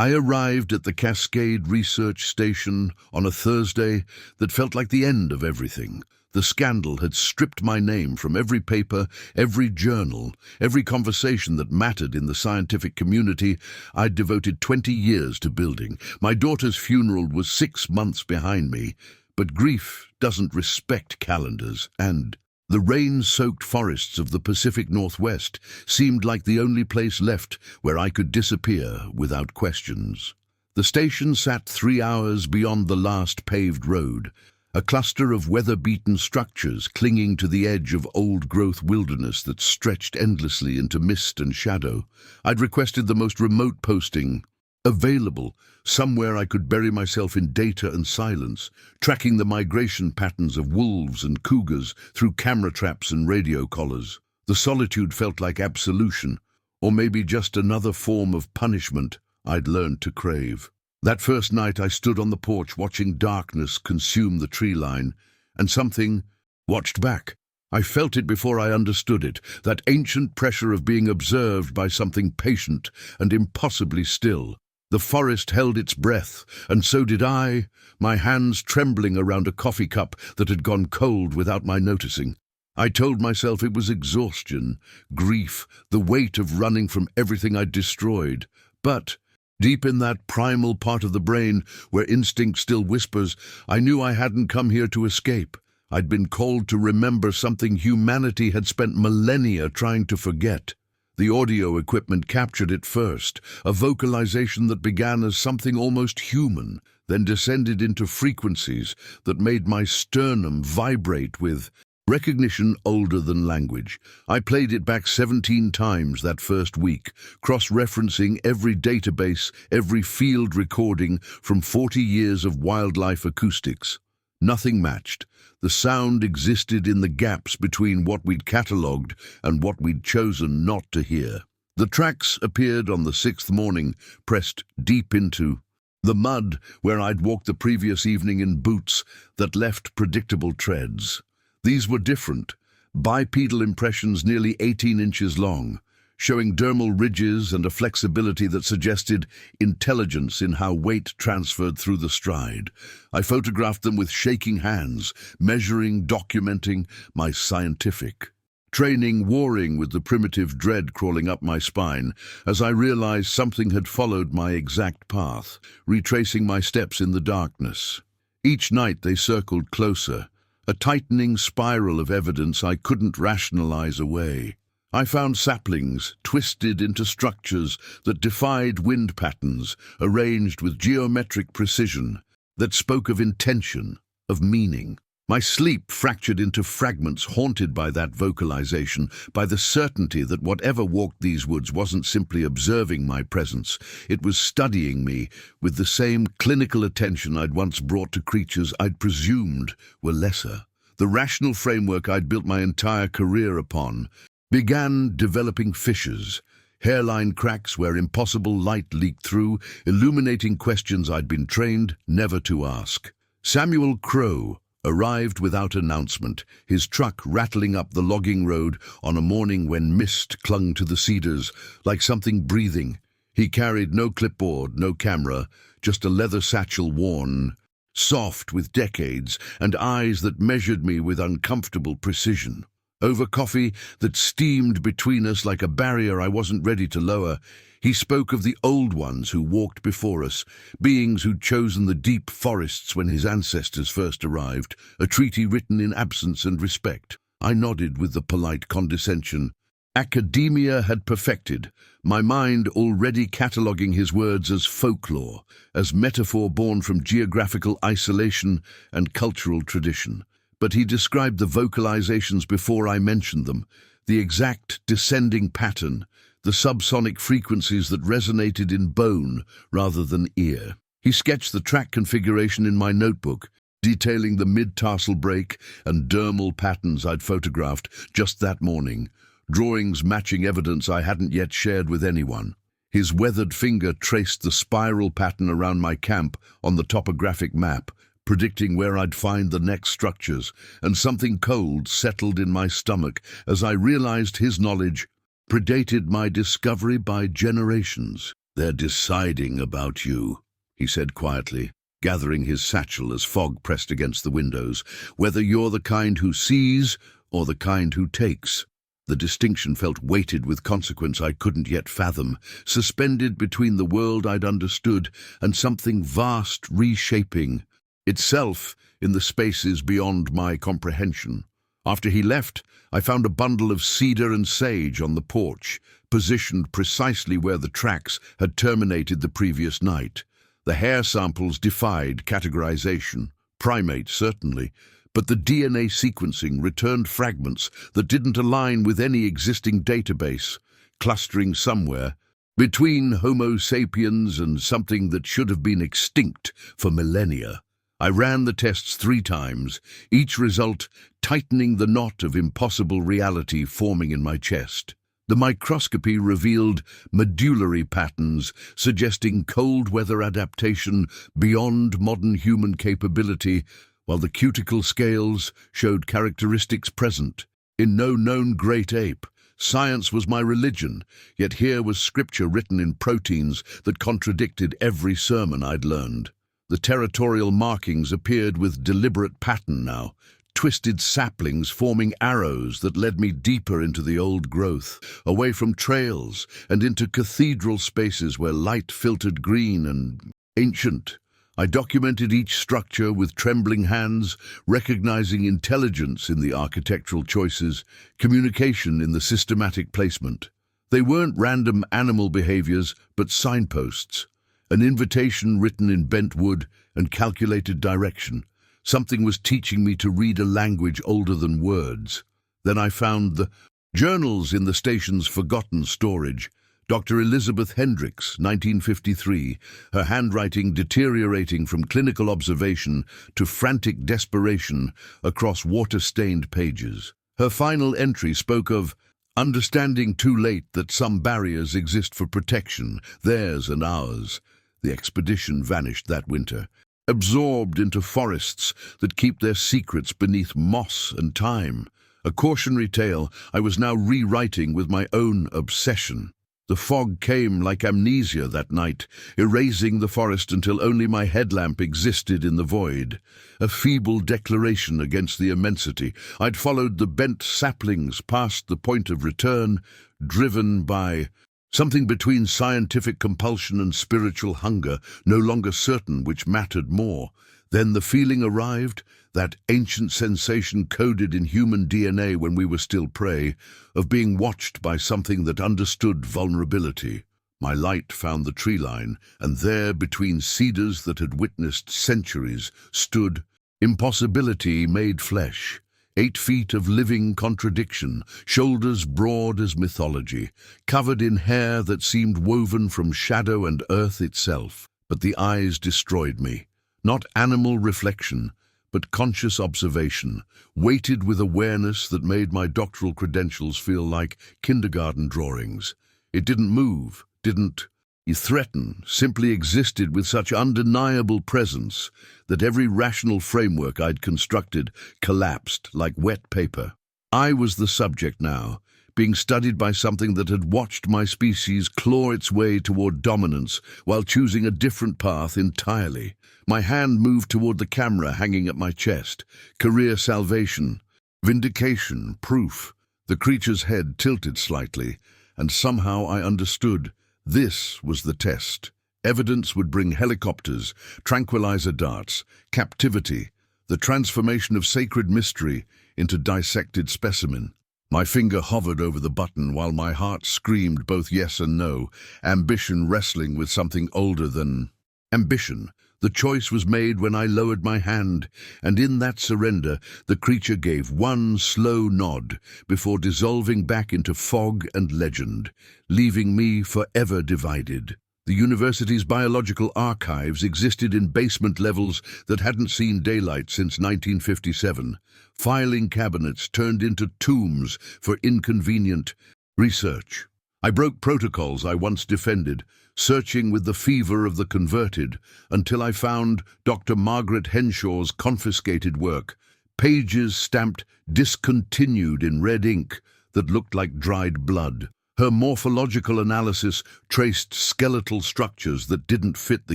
I arrived at the Cascade Research Station on a Thursday that felt like the end of everything. The scandal had stripped my name from every paper, every journal, every conversation that mattered in the scientific community I'd devoted 20 years to building. My daughter's funeral was 6 months behind me, but grief doesn't respect calendars, and the rain-soaked forests of the Pacific Northwest seemed like the only place left where I could disappear without questions. The station sat 3 hours beyond the last paved road, a cluster of weather-beaten structures clinging to the edge of old-growth wilderness that stretched endlessly into mist and shadow. I'd requested the most remote posting available, somewhere I could bury myself in data and silence, tracking the migration patterns of wolves and cougars through camera traps and radio collars. The solitude felt like absolution, or maybe just another form of punishment I'd learned to crave. That first night I stood on the porch watching darkness consume the tree line, and something watched back. I felt it before I understood it, that ancient pressure of being observed by something patient and impossibly still. The forest held its breath, and so did I, my hands trembling around a coffee cup that had gone cold without my noticing. I told myself it was exhaustion, grief, the weight of running from everything I'd destroyed. But deep in that primal part of the brain where instinct still whispers, I knew I hadn't come here to escape. I'd been called to remember something humanity had spent millennia trying to forget. The audio equipment captured it first, a vocalization that began as something almost human, then descended into frequencies that made my sternum vibrate with recognition older than language. I played it back 17 times that first week, cross-referencing every database, every field recording from 40 years of wildlife acoustics. Nothing matched. The sound existed in the gaps between what we'd catalogued and what we'd chosen not to hear. The tracks appeared on the 6th morning, pressed deep into the mud where I'd walked the previous evening in boots that left predictable treads. These were different, bipedal impressions nearly 18 inches long, showing dermal ridges and a flexibility that suggested intelligence in how weight transferred through the stride. I photographed them with shaking hands, measuring, documenting my scientific training, warring with the primitive dread crawling up my spine as I realized something had followed my exact path, retracing my steps in the darkness. Each night they circled closer, a tightening spiral of evidence I couldn't rationalize away. I found saplings twisted into structures that defied wind patterns, arranged with geometric precision, that spoke of intention, of meaning. My sleep fractured into fragments haunted by that vocalization, by the certainty that whatever walked these woods wasn't simply observing my presence, it was studying me with the same clinical attention I'd once brought to creatures I'd presumed were lesser. The rational framework I'd built my entire career upon began developing fissures, hairline cracks where impossible light leaked through, illuminating questions I'd been trained never to ask. Samuel Crow arrived without announcement, his truck rattling up the logging road on a morning when mist clung to the cedars like something breathing. He carried no clipboard, no camera, just a leather satchel worn, soft with decades, and eyes that measured me with uncomfortable precision. Over coffee that steamed between us like a barrier I wasn't ready to lower, he spoke of the old ones who walked before us, beings who'd chosen the deep forests when his ancestors first arrived, a treaty written in absence and respect. I nodded with the polite condescension academia had perfected, my mind already cataloguing his words as folklore, as metaphor born from geographical isolation and cultural tradition. But he described the vocalizations before I mentioned them, the exact descending pattern, the subsonic frequencies that resonated in bone rather than ear. He sketched the track configuration in my notebook, detailing the mid-tarsal break and dermal patterns I'd photographed just that morning, drawings matching evidence I hadn't yet shared with anyone. His weathered finger traced the spiral pattern around my camp on the topographic map, predicting where I'd find the next structures, and something cold settled in my stomach as I realized his knowledge predated my discovery by generations. "They're deciding about you," he said quietly, gathering his satchel as fog pressed against the windows, "whether you're the kind who sees or the kind who takes." The distinction felt weighted with consequence I couldn't yet fathom, suspended between the world I'd understood and something vast reshaping itself in the spaces beyond my comprehension. After he left, I found a bundle of cedar and sage on the porch, positioned precisely where the tracks had terminated the previous night. The hair samples defied categorization, primate certainly, but the DNA sequencing returned fragments that didn't align with any existing database, clustering somewhere between Homo sapiens and something that should have been extinct for millennia. I ran the tests 3 times, each result tightening the knot of impossible reality forming in my chest. The microscopy revealed medullary patterns suggesting cold weather adaptation beyond modern human capability, while the cuticle scales showed characteristics present in no known great ape. Science was my religion, yet here was scripture written in proteins that contradicted every sermon I'd learned. The territorial markings appeared with deliberate pattern now, twisted saplings forming arrows that led me deeper into the old growth, away from trails and into cathedral spaces where light filtered green and ancient. I documented each structure with trembling hands, recognizing intelligence in the architectural choices, communication in the systematic placement. They weren't random animal behaviors, but signposts, an invitation written in bent wood and calculated direction. Something was teaching me to read a language older than words. Then I found the journals in the station's forgotten storage. Dr. Elizabeth Hendricks, 1953, her handwriting deteriorating from clinical observation to frantic desperation across water-stained pages. Her final entry spoke of understanding too late that some barriers exist for protection, theirs and ours. The expedition vanished that winter, absorbed into forests that keep their secrets beneath moss and time. A cautionary tale I was now rewriting with my own obsession. The fog came like amnesia that night, erasing the forest until only my headlamp existed in the void. A feeble declaration against the immensity. I'd followed the bent saplings past the point of return, driven by something between scientific compulsion and spiritual hunger, no longer certain which mattered more. Then the feeling arrived, that ancient sensation coded in human DNA when we were still prey, of being watched by something that understood vulnerability. My light found the tree line, and there, between cedars that had witnessed centuries, stood impossibility made flesh. 8 feet of living contradiction, shoulders broad as mythology, covered in hair that seemed woven from shadow and earth itself. But the eyes destroyed me. Not animal reflection, but conscious observation, weighted with awareness that made my doctoral credentials feel like kindergarten drawings. It didn't move, didn't threaten, simply existed with such undeniable presence that every rational framework I'd constructed collapsed like wet paper. I was the subject now, being studied by something that had watched my species claw its way toward dominance while choosing a different path entirely. My hand moved toward the camera hanging at my chest. Career salvation, vindication, proof. The creature's head tilted slightly, and somehow I understood. This was the test. Evidence would bring helicopters, tranquilizer darts, captivity, the transformation of sacred mystery into dissected specimen. My finger hovered over the button while my heart screamed both yes and no, ambition wrestling with something older than ambition. The choice was made when I lowered my hand, and in that surrender, the creature gave one slow nod before dissolving back into fog and legend, leaving me forever divided. The university's biological archives existed in basement levels that hadn't seen daylight since 1957. Filing cabinets turned into tombs for inconvenient research. I broke protocols I once defended, searching with the fever of the converted, until I found Dr. Margaret Henshaw's confiscated work, pages stamped discontinued in red ink that looked like dried blood. Her morphological analysis traced skeletal structures that didn't fit the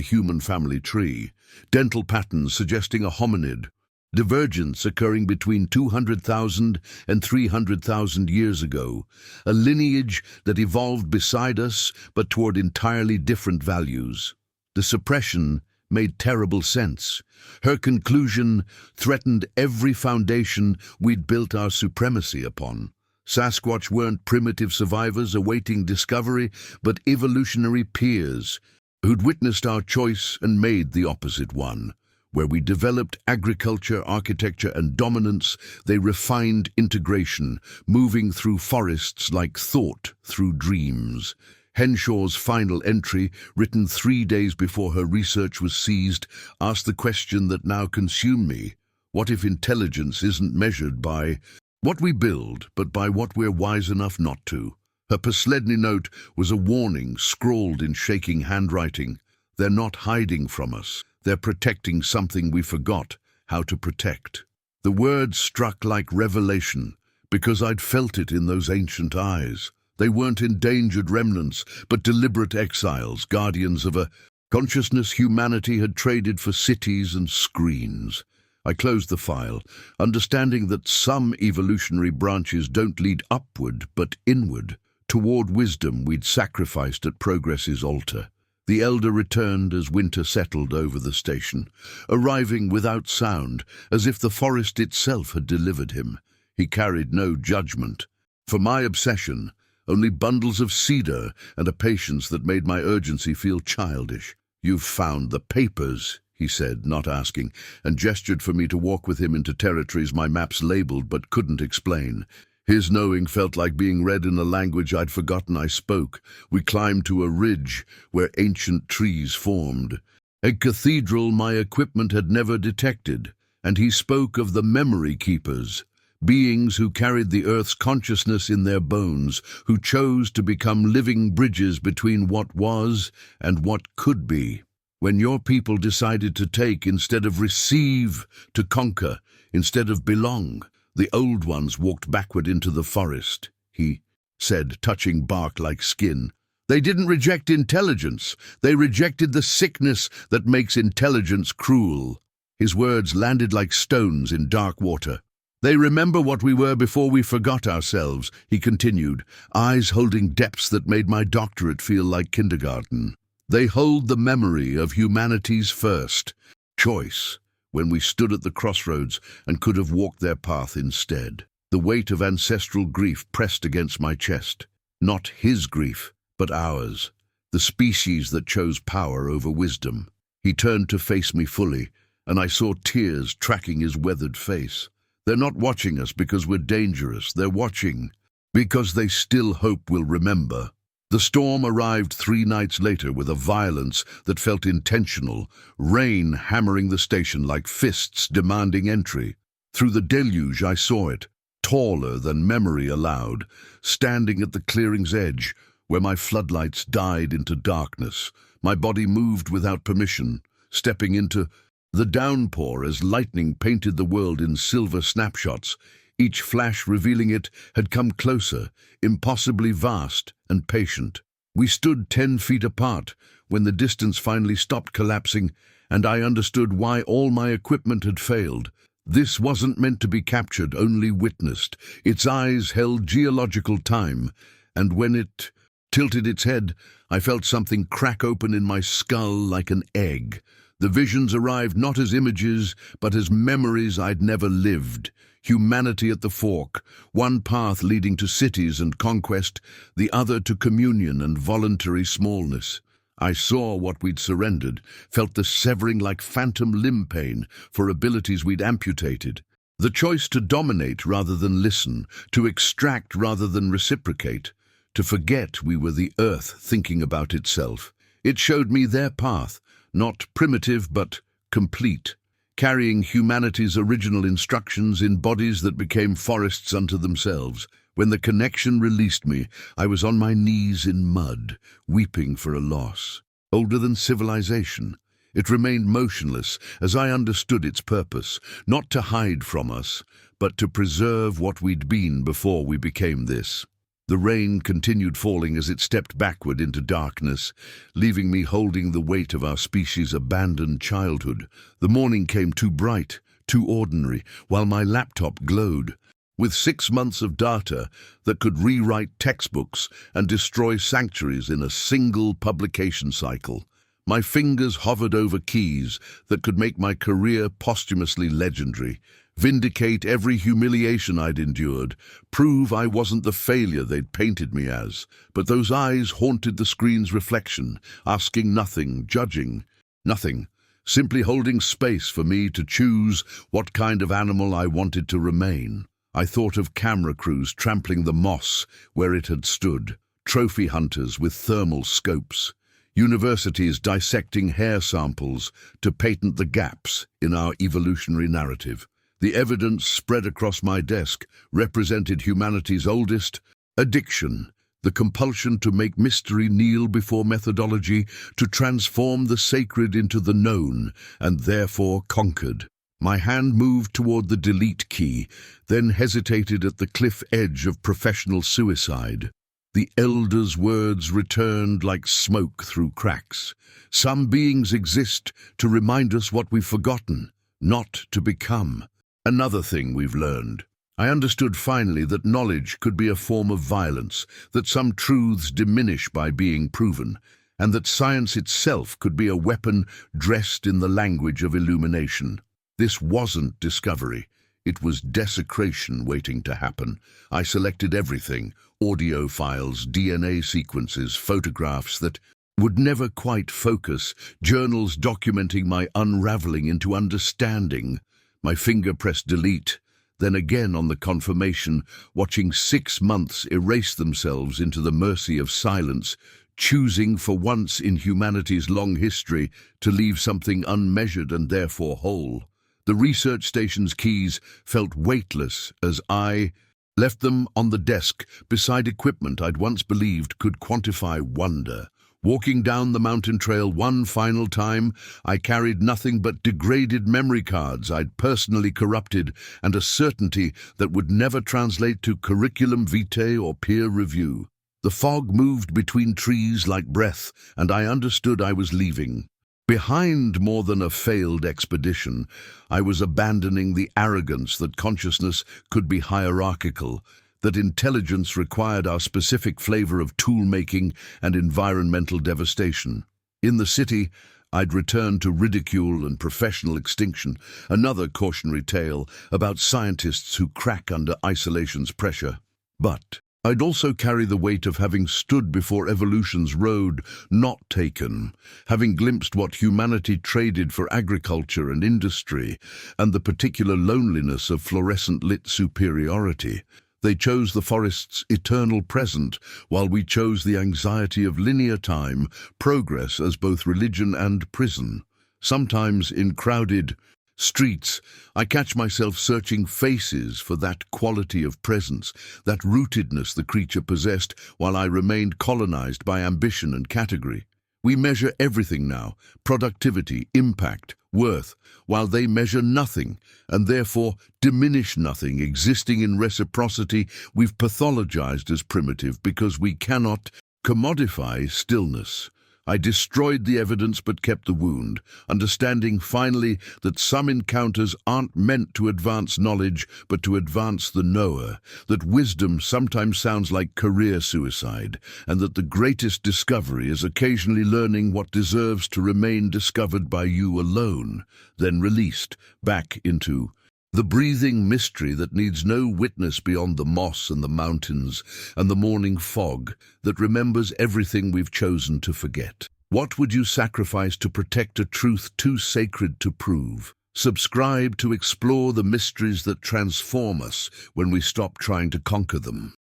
human family tree, dental patterns suggesting a hominid, divergence occurring between 200,000 and 300,000 years ago, a lineage that evolved beside us but toward entirely different values. The suppression made terrible sense. Her conclusion threatened every foundation we'd built our supremacy upon. Sasquatch weren't primitive survivors awaiting discovery, but evolutionary peers who'd witnessed our choice and made the opposite one. Where we developed agriculture, architecture, and dominance, they refined integration, moving through forests like thought through dreams. Henshaw's final entry, written 3 days before her research was seized, asked the question that now consumed me. What if intelligence isn't measured by what we build, but by what we're wise enough not to? Her Posledny note was a warning scrawled in shaking handwriting. They're not hiding from us. They're protecting something we forgot how to protect. The words struck like revelation, because I'd felt it in those ancient eyes. They weren't endangered remnants, but deliberate exiles, guardians of a consciousness humanity had traded for cities and screens. I closed the file, understanding that some evolutionary branches don't lead upward, but inward, toward wisdom we'd sacrificed at progress's altar. The elder returned as winter settled over the station, arriving without sound, as if the forest itself had delivered him. He carried no judgment. For my obsession, only bundles of cedar and a patience that made my urgency feel childish. "You've found the papers," he said, not asking, and gestured for me to walk with him into territories my maps labeled but couldn't explain. His knowing felt like being read in a language I'd forgotten I spoke. We climbed to a ridge where ancient trees formed. A cathedral my equipment had never detected, and he spoke of the memory keepers, beings who carried the Earth's consciousness in their bones, who chose to become living bridges between what was and what could be. When your people decided to take instead of receive, to conquer instead of belong, the old ones walked backward into the forest, he said, touching bark like skin. They didn't reject intelligence. They rejected the sickness that makes intelligence cruel. His words landed like stones in dark water. They remember what we were before we forgot ourselves, he continued, eyes holding depths that made my doctorate feel like kindergarten. They hold the memory of humanity's first choice, when we stood at the crossroads and could have walked their path instead. The weight of ancestral grief pressed against my chest. Not his grief, but ours, the species that chose power over wisdom. He turned to face me fully, and I saw tears tracking his weathered face. They're not watching us because we're dangerous. They're watching because they still hope we'll remember. The storm arrived 3 nights later with a violence that felt intentional, rain hammering the station like fists demanding entry. Through the deluge I saw it, taller than memory allowed, standing at the clearing's edge, where my floodlights died into darkness. My body moved without permission, stepping into the downpour as lightning painted the world in silver snapshots. Each flash revealing it had come closer, impossibly vast and patient. We stood 10 feet apart when the distance finally stopped collapsing, and I understood why all my equipment had failed. This wasn't meant to be captured, only witnessed. Its eyes held geological time, and when it tilted its head, I felt something crack open in my skull like an egg. The visions arrived not as images, but as memories I'd never lived. Humanity at the fork, one path leading to cities and conquest, the other to communion and voluntary smallness. I saw what we'd surrendered, felt the severing like phantom limb pain for abilities we'd amputated. The choice to dominate rather than listen, to extract rather than reciprocate, to forget we were the earth thinking about itself. It showed me their path, not primitive but complete, carrying humanity's original instructions in bodies that became forests unto themselves. When the connection released me, I was on my knees in mud, weeping for a loss. Older than civilization, it remained motionless as I understood its purpose, not to hide from us, but to preserve what we'd been before we became this. The rain continued falling as it stepped backward into darkness, leaving me holding the weight of our species' abandoned childhood. The morning came too bright, too ordinary, while my laptop glowed. With 6 months of data that could rewrite textbooks and destroy sanctuaries in a single publication cycle, my fingers hovered over keys that could make my career posthumously legendary, vindicate every humiliation I'd endured, prove I wasn't the failure they'd painted me as. But those eyes haunted the screen's reflection, asking nothing, judging nothing, simply holding space for me to choose what kind of animal I wanted to remain. I thought of camera crews trampling the moss where it had stood, trophy hunters with thermal scopes, universities dissecting hair samples to patent the gaps in our evolutionary narrative. The evidence spread across my desk represented humanity's oldest addiction, the compulsion to make mystery kneel before methodology, to transform the sacred into the known, and therefore conquered. My hand moved toward the delete key, then hesitated at the cliff edge of professional suicide. The elder's words returned like smoke through cracks. Some beings exist to remind us what we've forgotten, not to become. Another thing we've learned. I understood finally that knowledge could be a form of violence, that some truths diminish by being proven, and that science itself could be a weapon dressed in the language of illumination. This wasn't discovery. It was desecration waiting to happen. I selected everything: audio files, DNA sequences, photographs that would never quite focus, journals documenting my unraveling into understanding. My finger pressed delete, then again on the confirmation, watching 6 months erase themselves into the mercy of silence, choosing for once in humanity's long history to leave something unmeasured and therefore whole. The research station's keys felt weightless as I left them on the desk beside equipment I'd once believed could quantify wonder. Walking down the mountain trail one final time, I carried nothing but degraded memory cards I'd personally corrupted and a certainty that would never translate to curriculum vitae or peer review. The fog moved between trees like breath, and I understood I was leaving. Behind more than a failed expedition, I was abandoning the arrogance that consciousness could be hierarchical, that intelligence required our specific flavor of tool-making and environmental devastation. In the city, I'd returned to ridicule and professional extinction, another cautionary tale about scientists who crack under isolation's pressure. But I'd also carry the weight of having stood before evolution's road not taken, having glimpsed what humanity traded for agriculture and industry, and the particular loneliness of fluorescent-lit superiority. They chose the forest's eternal present, while we chose the anxiety of linear time, progress as both religion and prison. Sometimes in crowded streets, I catch myself searching faces for that quality of presence, that rootedness the creature possessed, while I remained colonized by ambition and category. We measure everything now: productivity, impact, worth, while they measure nothing, and therefore diminish nothing. Existing in reciprocity, we've pathologized as primitive because we cannot commodify stillness. I destroyed the evidence but kept the wound, understanding finally that some encounters aren't meant to advance knowledge, but to advance the knower, that wisdom sometimes sounds like career suicide, and that the greatest discovery is occasionally learning what deserves to remain discovered by you alone, then released back into the breathing mystery that needs no witness beyond the moss and the mountains and the morning fog that remembers everything we've chosen to forget. What would you sacrifice to protect a truth too sacred to prove? Subscribe to explore the mysteries that transform us when we stop trying to conquer them.